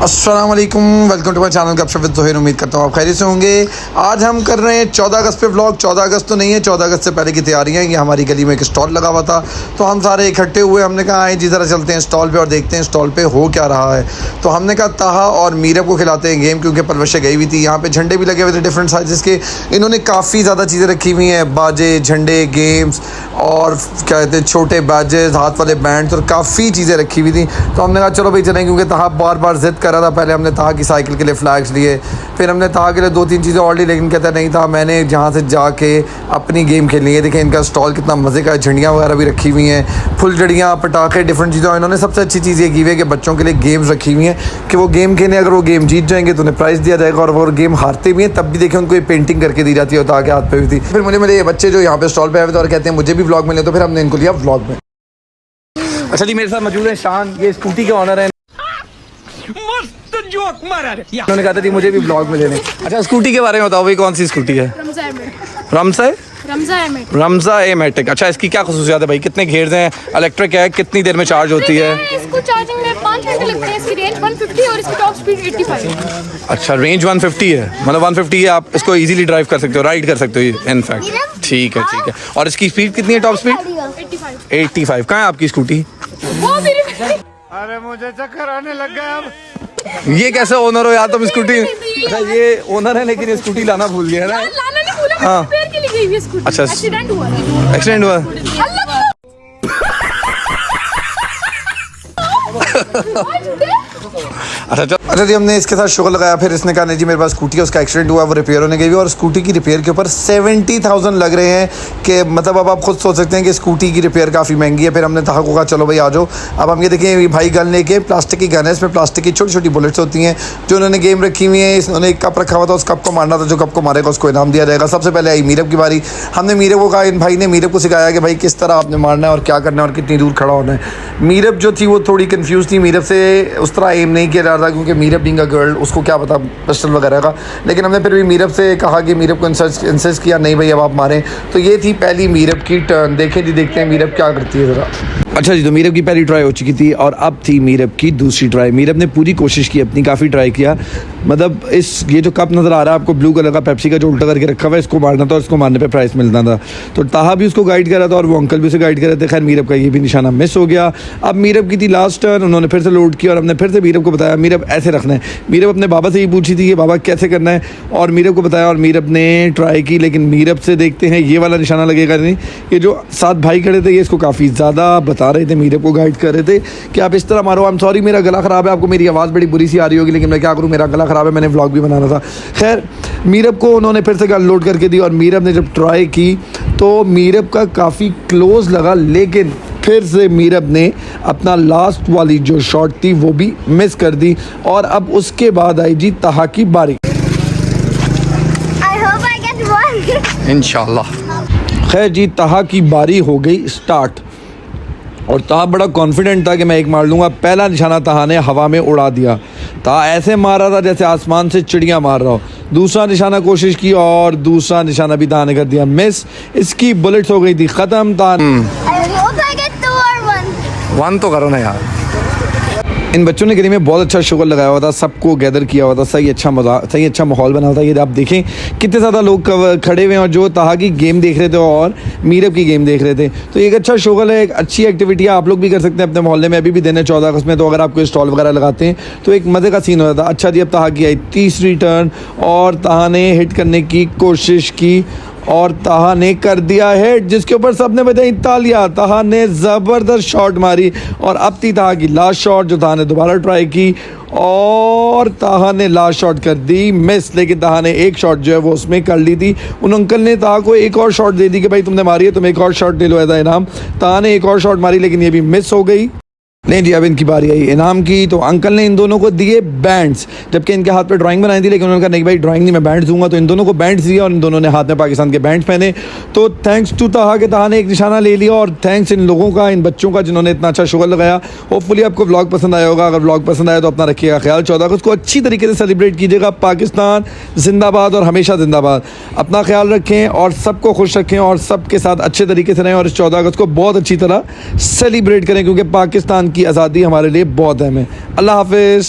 अस्सलाम वालेकुम, welcome to my channel गपशप विद ज़ोहैर। उम्मीद करता हूँ आप खैरियत से होंगे। आज हम कर रहे हैं 14 अगस्त पे व्लॉग। 14 अगस्त तो नहीं है, 14 अगस्त से पहले की तैयारियाँ हैं। ये हमारी गली में एक स्टॉल लगा हुआ था, तो हम सारे इकट्ठे हुए। हमने कहा आए जी ज़रा चलते हैं स्टॉल पे और देखते हैं स्टॉल पे हो क्या रहा है। तो हमने कहा ताहा और मीरब को खिलाते हैं गेम, क्योंकि परवशे गई हुई थी। यहाँ पे झंडे भी लगे हुए थे डिफरेंट साइज़ के। इन्होंने काफ़ी ज़्यादा चीज़ें रखी हुई हैं, बाजे, झंडे, गेम्स और क्या कहते हैं छोटे बैजेस, हाथ वाले बैंड्स और काफ़ी चीज़ें रखी हुई थी। तो हमने कहा चलो भाई चलें, क्योंकि ताहा बार बार ज़िद कर रहा था। पहले हमने ताहा की साइकिल के लिए फ्लैग्स लिए, फिर हमने ताहा के लिए 2-3 चीज़ें और ली, लेकिन कहता नहीं था मैंने जहाँ से जाके अपनी गेम खेलनी है। देखें इनका स्टॉल कितना मज़े का है, झंडियाँ वगैरह भी रखी हुई हैं, फुलझड़ियाँ, पटाखे, डिफरेंट चीज़ें। इन्होंने सबसे अच्छी चीज़ ये की हुई है कि बच्चों के लिए गेम्स रखी हुई हैं कि वो गेम खेलें। अगर वो गेम जीत जाएंगे तो उन्हें प्राइज़ दिया जाएगा, और वो गेम हारते भी हैं तब भी देखें उनको ये पेंटिंग करके दी जाती है। ताहा के हाथ पे भी थी। फिर मुझे मेरे ये बच्चे जो यहाँ पे स्टॉल पे आए थे और कहते हैं मुझे भी व्लॉग मिले, तो फिर हमने इनको लिया व्लॉग में। अच्छा जी, मेरे साथ मौजूद है शान, ये स्कूटी के ऑनर हैं। उन्होंने कहा था जी मुझे भी ब्लॉग में लेने। अच्छा, स्कूटी के बारे में बताओ भाई, कौन सी स्कूटी है? रमजा ए मैटिक। अच्छा, इसकी क्या खसूसियात है भाई? कितने घेर्स हैं, इलेक्ट्रिक है, कितनी देर में चार्ज होती है? इसको चार्जिंग में 5 घंटे लगते हैं। इसकी रेंज 150 और इसकी टॉप स्पीड 85। अच्छा, रेंज 150 है, मतलब 150 है, आप इसको इजीली ड्राइव कर सकते हो, राइड कर सकते हो इनफैक्ट। ठीक है। और इसकी स्पीड कितनी है, टॉप स्पीड? 85। कहाँ है आपकी स्कूटी? अरे मुझे चक्कर आने लग गया अब। ये कैसे ओनर हो यार तुम स्कूटी? अच्छा, ये ओनर है लेकिन ये स्कूटी लाना भूल गया ना। लाना नहीं भूला, हाँ। रिपेयर के लिए गई हुई स्कूटी। अच्छा, एक्सीडेंट हुआ। एक्सीडेंट हुआ? अच्छा जी, हमने इसके साथ शुगर लगाया। फिर इसने कहा नहीं जी मेरे पास स्कूटी है, उसका एक्सीडेंट हुआ, वो रिपेयर होने गई हुई, और स्कूटी की रिपेयर के ऊपर 70,000 लग रहे हैं। कि मतलब अब आप खुद सोच सकते हैं कि स्कूटी की रिपेयर काफ़ी महंगी है। फिर हमने ताहा को कहा चलो भाई आ जाओ। अब हम ये देखें भाई गन लेके, प्लास्टिक की गन है, इसमें प्लास्टिक की छोटी छोटी बुलेट्स होती हैं जो उन्होंने गेम रखी हुई है। उन्होंने एक कप रखा हुआ था, उस कप को मारना था, जो कप को मारेगा उसको इनाम दिया जाएगा। सबसे पहले आई मीरब की बारी। हमने मीरब को कहा, इन भाई ने मीरब को सिखाया कि भाई किस तरह आपने मारना है और क्या करना है और कितनी दूर खड़ा होना है। मीरब जो थी वो थोड़ी कन्फ्यूज़ थी, मीरब से उस तरह एम नहीं किया जा रहा था, क्योंकि मीरब बीइंग अ गर्ल उसको क्या पता पिस्टल वगैरह का। लेकिन हमने फिर भी मीरब से कहा कि मीरब को इंसिस्ट किया नहीं भाई अब आप मारें। तो ये थी पहली मीरब की टर्न। देखें जी, देखते हैं मीरब क्या करती है ज़रा। अच्छा जी, तो मीरब की पहली ट्राई हो चुकी थी और अब थी मीरब की दूसरी ट्राई। मीरब ने पूरी कोशिश की अपनी, काफ़ी ट्राई किया। मतलब ये जो कप नज़र आ रहा है आपको ब्लू कलर का पेप्सी का जो उल्टा करके रखा हुआ है, इसको मारना था और इसको मारने पे प्राइस मिलता था। तो ताहा भी उसको गाइड कर रहा था और वो अंकल भी उसे गाइड कर रहे थे। खैर मीरब का ये भी निशाना मिस हो गया। अब मीरब की थी लास्ट टर्न। उन्होंने फिर से लोड किया और हमने फिर से मीरब को बताया मीरब ऐसे रखना है। मीरब अपने बाबा से ही पूछी थी कि बाबा कैसे करना है, और मीरब को बताया और मीरब ने ट्राई की। लेकिन मीरब से देखते हैं ये वाला निशाना लगेगा नहीं। ये जो 7 भाई खड़े थे ये इसको काफ़ी ज़्यादा बता रहे थे, मीरब को गाइड कर रहे थे कि आप इस तरह मारो। आई एम सॉरी, मेरा गला ख़राब है, आपको मेरी आवाज़ बड़ी बुरी सी आ रही होगी, लेकिन मैं क्या करूँ, मेरा गला ख़राब है, मैंने व्लॉग भी बनाना था। खैर मीरब को उन्होंने फिर से गन लोड करके दी और मीरब ने जब ट्राई की तो मीरब का काफ़ी क्लोज लगा, लेकिन फिर से मीरब ने अपना लास्ट वाली जो शॉट थी वो भी मिस कर दी। और अब उसके बाद आई जी ताहा की बारी। इंशाल्लाह। खैर जी, ताहा की बारी हो गई स्टार्ट और ताहा बड़ा कॉन्फिडेंट था कि मैं एक मार लूँगा। पहला निशाना ताहा ने हवा में उड़ा दिया। ताहा ऐसे मार रहा था जैसे आसमान से चिड़िया मार रहा हो। दूसरा निशाना कोशिश की और दूसरा निशाना भी ताहा ने कर दिया मिस। इसकी बुलेट्स हो गई थी ख़त्म। ताहा 1 तो करो ना यार। इन बच्चों ने गली में बहुत अच्छा शुगर लगाया हुआ था, सबको गैदर किया हुआ था, सही अच्छा माहौल बना हुआ था। ये आप देखें कितने ज़्यादा लोग खड़े हुए हैं और जो ताहा की गेम देख रहे थे और मीरब की गेम देख रहे थे। तो एक अच्छा शुगर है, एक अच्छी एक्टिविटी है, आप लोग भी कर सकते हैं अपने मोहल्ले में। अभी भी दिन है 14 अगस्त में, तो अगर आप कोई स्टॉल वगैरह लगाते हैं तो एक मज़े का सीन होता था। अच्छा जी, अब ताहा की आई तीसरी टर्न और ताहा ने हिट करने की कोशिश की और ताहा ने कर दिया हिट, जिसके ऊपर सबने बजाई तालियां। ताहा ने ज़बरदस्त शॉट मारी और अब थी ताहा की लास्ट शॉट, जो ताहा ने दोबारा ट्राई की और ताहा ने लास्ट शॉट कर दी मिस। लेकिन ताहा ने एक शॉट जो है वो उसमें कर ली थी। उन अंकल ने ताहा को एक और शॉट दे दी कि भाई तुमने मारी है, तुम एक और शॉट ले लो ऐसा इनाम। ताहा ने एक और शॉट मारी लेकिन ये भी मिस हो गई। नहीं जी, अब इनकी बारी आई इनाम की। तो अंकल ने इन दोनों को दिए बैंड्स, जबकि इनके हाथ पे ड्राइंग बनाई थी, लेकिन उन्होंने कहा नहीं भाई ड्राइंग नहीं, मैं बैंड्स दूंगा। तो इन दोनों को बैंड्स दिया और इन दोनों ने हाथ में पाकिस्तान के बैंड्स पहने। तो थैंक्स टू ताहा के ताहा ने एक निशाना ले लिया और थैंक्स इन लोगों का, इन बच्चों का जिन्होंने इतना अच्छा शुगर लगाया। होपफुली आपको व्लॉग पसंद आया होगा। अगर व्लॉग पसंद आया तो अपना रखिएगा ख्याल। 14 अगस्त को अच्छी तरीके से सेलिब्रेट कीजिएगा। पाकिस्तान जिंदाबाद और हमेशा जिंदाबाद। अपना ख्याल रखें और सबको खुश रखें और सबके साथ अच्छे तरीके से रहें और इस 14 अगस्त को बहुत अच्छी तरह सेलिब्रेट करें, क्योंकि पाकिस्तान की आज़ादी हमारे लिए बहुत अहम है। अल्लाह हाफिज़।